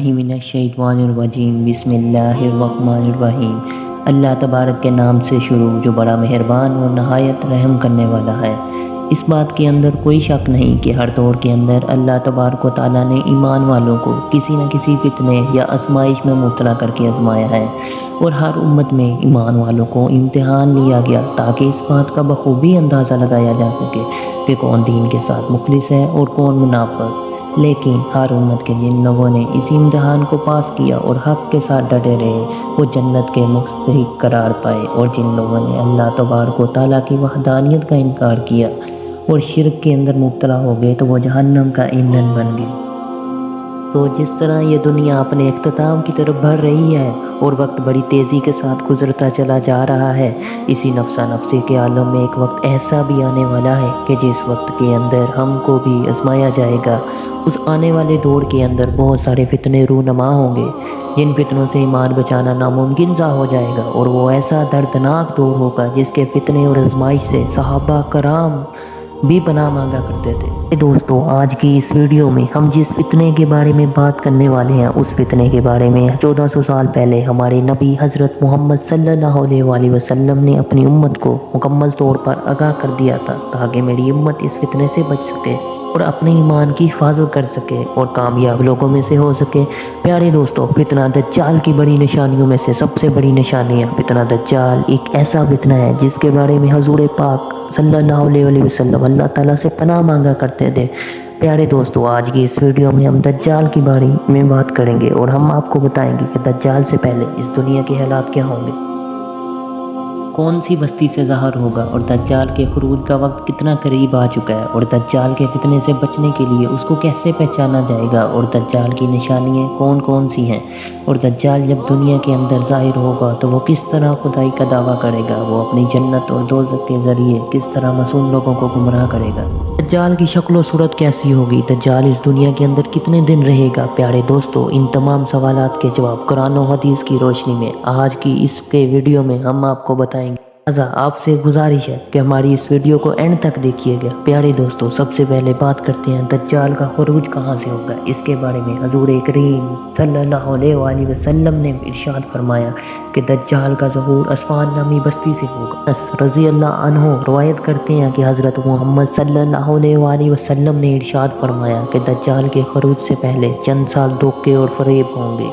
من الشیطان الرجیم بسم اللہ الرحمن الرحیم۔ اللہ تبارک کے نام سے شروع جو بڑا مہربان اور نہایت رحم کرنے والا ہے۔ اس بات کے اندر کوئی شک نہیں کہ ہر دور کے اندر اللہ تبارک و تعالیٰ نے ایمان والوں کو کسی نہ کسی فتنے یا آزمائش میں مبتلا کر کے آزمایا ہے، اور ہر امت میں ایمان والوں کو امتحان لیا گیا تاکہ اس بات کا بخوبی اندازہ لگایا جا سکے کہ کون دین کے ساتھ مخلص ہے اور کون منافق۔ لیکن ہر امت کے جن لوگوں نے اسی امتحان کو پاس کیا اور حق کے ساتھ ڈٹے رہے وہ جنت کے مستحق قرار پائے، اور جن لوگوں نے اللہ تبارک و تعالیٰ کی وحدانیت کا انکار کیا اور شرک کے اندر مبتلا ہو گئے تو وہ جہنم کا ایندھن بن گئے۔ تو جس طرح یہ دنیا اپنے اختتام کی طرف بڑھ رہی ہے اور وقت بڑی تیزی کے ساتھ گزرتا چلا جا رہا ہے، اسی نفسا نفسی کے عالم میں ایک وقت ایسا بھی آنے والا ہے کہ جس وقت کے اندر ہم کو بھی آزمایا جائے گا۔ اس آنے والے دور کے اندر بہت سارے فتنے رونما ہوں گے جن فتنوں سے ایمان بچانا ناممکن سا ہو جائے گا، اور وہ ایسا دردناک دور ہوگا جس کے فتنے اور آزمائش سے صحابہ کرام بھی پناہ مانگا کرتے تھے۔ دوستو، آج کی اس ویڈیو میں ہم جس فتنے کے بارے میں بات کرنے والے ہیں اس فتنے کے بارے میں 1400 سال پہلے ہمارے نبی حضرت محمد صلی اللہ علیہ وسلم نے اپنی امت کو مکمل طور پر آگاہ کر دیا تھا تاکہ میری امت اس فتنے سے بچ سکے اور اپنے ایمان کی حفاظت کر سکے اور کامیاب لوگوں میں سے ہو سکے۔ پیارے دوستو، فتنہ دجال کی بڑی نشانیوں میں سے سب سے بڑی نشانی ہے فتنہ دجال۔ ایک ایسا فتنہ ہے جس کے بارے میں حضور پاک صلی اللہ علیہ وسلم اللہ تعالیٰ سے پناہ مانگا کرتے تھے۔ پیارے دوستو، آج کی اس ویڈیو میں ہم دجال کے بارے میں بات کریں گے اور ہم آپ کو بتائیں گے کہ دجال سے پہلے اس دنیا کے حالات کیا ہوں گے، کون سی بستی سے ظاہر ہوگا، اور دجال کے خروج کا وقت کتنا قریب آ چکا ہے، اور دجال کے فتنے سے بچنے کے لیے اس کو کیسے پہچانا جائے گا، اور دجال کی نشانیاں کون کون سی ہیں، اور دجال جب دنیا کے اندر ظاہر ہوگا تو وہ کس طرح خدائی کا دعویٰ کرے گا، وہ اپنی جنت اور دوزخ کے ذریعے کس طرح معصوم لوگوں کو گمراہ کرے گا، دجال کی شکل و صورت کیسی ہوگی، دجال اس دنیا کے اندر کتنے دن رہے گا۔ پیارے دوستو، ان تمام سوالات کے جواب قرآن و حدیث کی روشنی میں آج کی اس کے ویڈیو میں ہم آپ کو بتائیں گے۔ لہٰذا آپ سے گزارش ہے کہ ہماری اس ویڈیو کو اینڈ تک دیکھیے گا۔ پیارے دوستو، سب سے پہلے بات کرتے ہیں دجال کا خروج کہاں سے ہوگا۔ اس کے بارے میں حضور کریم صلی اللہ علیہ وسلم نے ارشاد فرمایا کہ دجال کا ظہور اسفان نامی بستی سے ہوگا۔ انس رضی اللہ عنہ روایت کرتے ہیں کہ حضرت محمد صلی اللہ علیہ وسلم نے ارشاد فرمایا کہ دجال کے خروج سے پہلے چند سال دھوکے اور فریب ہوں گے۔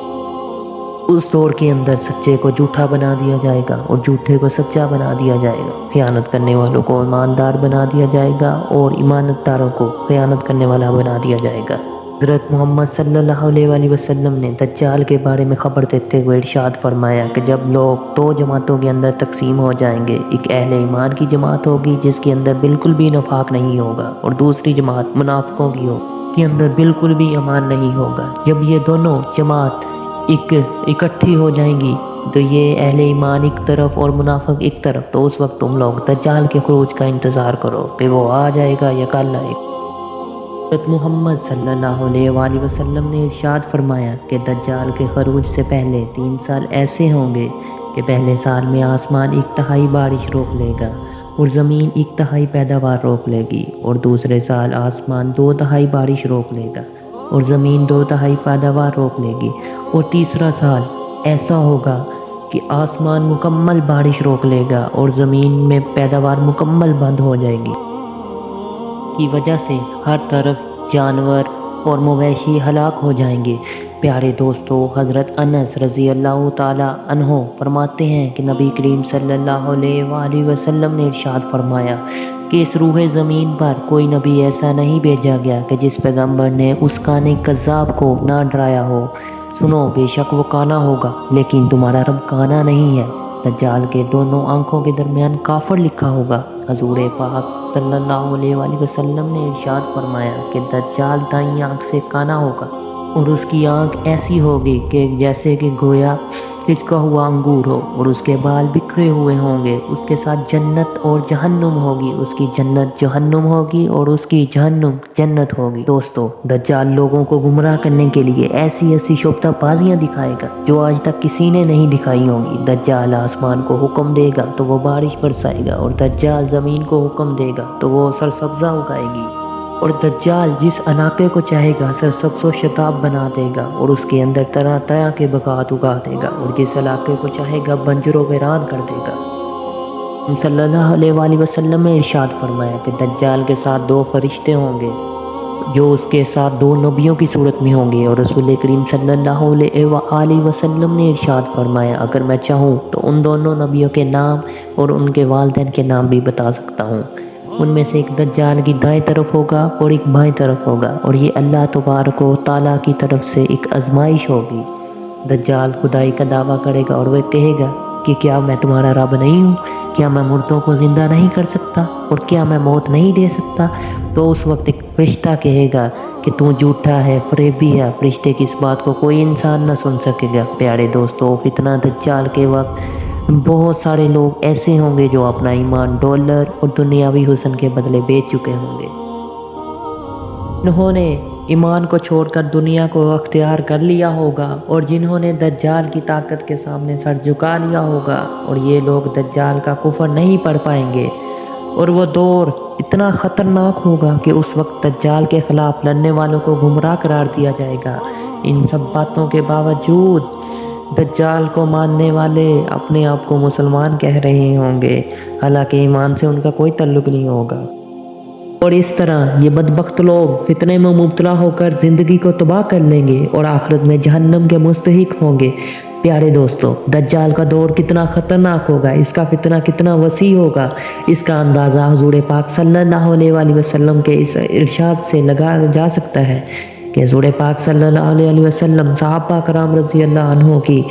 اس دور کے اندر سچے کو جھوٹا بنا دیا جائے گا اور جھوٹے کو سچا بنا دیا جائے گا، خیانت کرنے والوں کو ایماندار بنا دیا جائے گا اور ایمانت داروں کو خیانت کرنے والا بنا دیا جائے گا۔ حضرت محمد صلی اللہ علیہ وسلم نے دجال کے بارے میں خبر دیتے ہوئے ارشاد فرمایا کہ جب لوگ دو جماعتوں کے اندر تقسیم ہو جائیں گے، ایک اہل ایمان کی جماعت ہوگی جس کے اندر بالکل بھی نفاق نہیں ہوگا، اور دوسری جماعت منافقوں کی ہوگی جس کے اندر بالکل بھی ایمان نہیں ہوگا۔ جب یہ دونوں جماعت اکٹھی ہو جائیں گی تو یہ اہل ایمان ایک طرف اور منافق ایک طرف، تو اس وقت تم لوگ دجال کے خروج کا انتظار کرو کہ وہ آ جائے گا یا کل آئے گا۔ حضرت محمد صلی اللہ علیہ وسلم نے ارشاد فرمایا کہ دجال کے خروج سے پہلے 3 سال ایسے ہوں گے کہ پہلے سال میں آسمان 1/3 بارش روک لے گا اور زمین 1/3 پیداوار روک لے گی، اور دوسرے سال آسمان 2/3 بارش روک لے گا اور زمین 2/3 پیداوار روک لے گی، اور تیسرا سال ایسا ہوگا کہ آسمان مکمل بارش روک لے گا اور زمین میں پیداوار مکمل بند ہو جائے گی۔ کی وجہ سے ہر طرف جانور اور مویشی ہلاک ہو جائیں گے۔ پیارے دوستو، حضرت انس رضی اللہ تعالیٰ عنہ فرماتے ہیں کہ نبی کریم صلی اللہ علیہ وسلم نے ارشاد فرمایا کہ اس روح زمین پر کوئی نبی ایسا نہیں بھیجا گیا کہ جس پیغمبر نے اس کانے کذاب کو نہ ڈرایا ہو۔ سنو، بے شک وہ کانا ہوگا لیکن تمہارا رب کانا نہیں ہے۔ دجال کے دونوں آنکھوں کے درمیان کافر لکھا ہوگا۔ حضور پاک صلی اللہ علیہ وسلم نے ارشاد فرمایا کہ دجال دائیں آنکھ سے کانا ہوگا اور اس کی آنکھ ایسی ہوگی کہ جیسے کہ گویا کھچکا ہوا انگور ہو، اور اس کے بال بکھرے ہوئے ہوں گے۔ اس کے ساتھ جنت اور جہنم ہوگی، اس کی جنت جہنم ہوگی اور اس کی جہنم جنت ہوگی۔ دوستو، دجال لوگوں کو گمراہ کرنے کے لیے ایسی شبہ بازیاں دکھائے گا جو آج تک کسی نے نہیں دکھائی ہوں گی۔ دجال آسمان کو حکم دے گا تو وہ بارش برسائے گا، اور دجال زمین کو حکم دے گا تو وہ سرسبزہ اگائے گی۔ اور دجال جس علاقے کو چاہے گا سرسبز و شتاب بنا دے گا اور اس کے اندر طرح طرح کے باغات اگا دے گا، اور جس علاقے کو چاہے گا بنجر و ویران کر دے گا۔ صلی اللہ علیہ وآلہ وسلم نے ارشاد فرمایا کہ دجال کے ساتھ 2 فرشتے ہوں گے جو اس کے ساتھ 2 نبیوں کی صورت میں ہوں گے، اور رسول کریم صلی اللہ علیہ وآلہ وسلم نے ارشاد فرمایا اگر میں چاہوں تو ان دونوں نبیوں کے نام اور ان کے والدین کے نام بھی بتا سکتا ہوں۔ ان میں سے ایک دجال کی دائیں طرف ہوگا اور ایک بائیں طرف ہوگا، اور یہ اللہ تبارک و تعالیٰ کی طرف سے ایک آزمائش ہوگی۔ دجال خدائی کا دعویٰ کرے گا اور وہ کہے گا کہ کیا میں تمہارا رب نہیں ہوں؟ کیا میں مردوں کو زندہ نہیں کر سکتا؟ اور کیا میں موت نہیں دے سکتا؟ تو اس وقت ایک فرشتہ کہے گا کہ تو جھوٹا ہے، فریبی ہے۔ فرشتے کی اس بات کو کوئی انسان نہ سن سکے گا۔ پیارے دوستو، فتنہ دجال کے وقت بہت سارے لوگ ایسے ہوں گے جو اپنا ایمان ڈالر اور دنیاوی حسن کے بدلے بیچ چکے ہوں گے۔ انہوں نے ایمان کو چھوڑ کر دنیا کو اختیار کر لیا ہوگا، اور جنہوں نے دجال کی طاقت کے سامنے سر جھکا لیا ہوگا، اور یہ لوگ دجال کا کفر نہیں پڑھ پائیں گے۔ اور وہ دور اتنا خطرناک ہوگا کہ اس وقت دجال کے خلاف لڑنے والوں کو گمراہ قرار دیا جائے گا۔ ان سب باتوں کے باوجود دجال کو ماننے والے اپنے آپ کو مسلمان کہہ رہے ہوں گے، حالانکہ ایمان سے ان کا کوئی تعلق نہیں ہوگا۔ اور اس طرح یہ بدبخت لوگ فتنے میں مبتلا ہو کر زندگی کو تباہ کر لیں گے اور آخرت میں جہنم کے مستحق ہوں گے۔ پیارے دوستو، دجال کا دور کتنا خطرناک ہوگا، اس کا فتنہ کتنا وسیع ہوگا، اس کا اندازہ حضور پاک صلی اللہ علیہ وآلہ وسلم کے اس ارشاد سے لگایا جا سکتا ہے کہ حضور پاک صلی اللہ علیہ وسلم صحابہ کرام رضی اللہ عنہ کی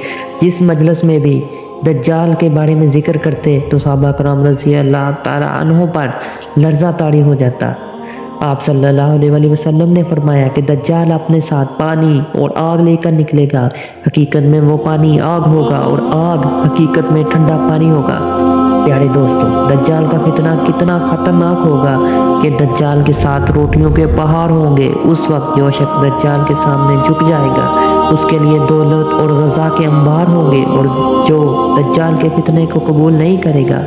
جس مجلس میں بھی دجال کے بارے میں ذکر کرتے تو صحابہ کرام رضی اللہ تعالیٰ عنہ پر لرزہ طاری ہو جاتا۔ آپ صلی اللہ علیہ وآلہ وسلم نے فرمایا کہ دجال اپنے ساتھ پانی اور آگ لے کر نکلے گا، حقیقت میں وہ پانی آگ ہوگا اور آگ حقیقت میں ٹھنڈا پانی ہوگا۔ پیارے دوستو، دجال کا فتنہ کتنا خطرناک ہوگا کہ دجال کے ساتھ روٹیوں کے پہاڑ ہوں گے۔ اس وقت جو شخص دجال کے سامنے جھک جائے گا اس کے لیے دولت اور غذا کے انبار ہوں گے، اور جو دجال کے فتنے کو قبول نہیں کرے گا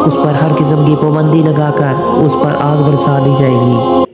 اس پر ہر قسم کی پابندی لگا کر اس پر آگ برسا دی جائے گی۔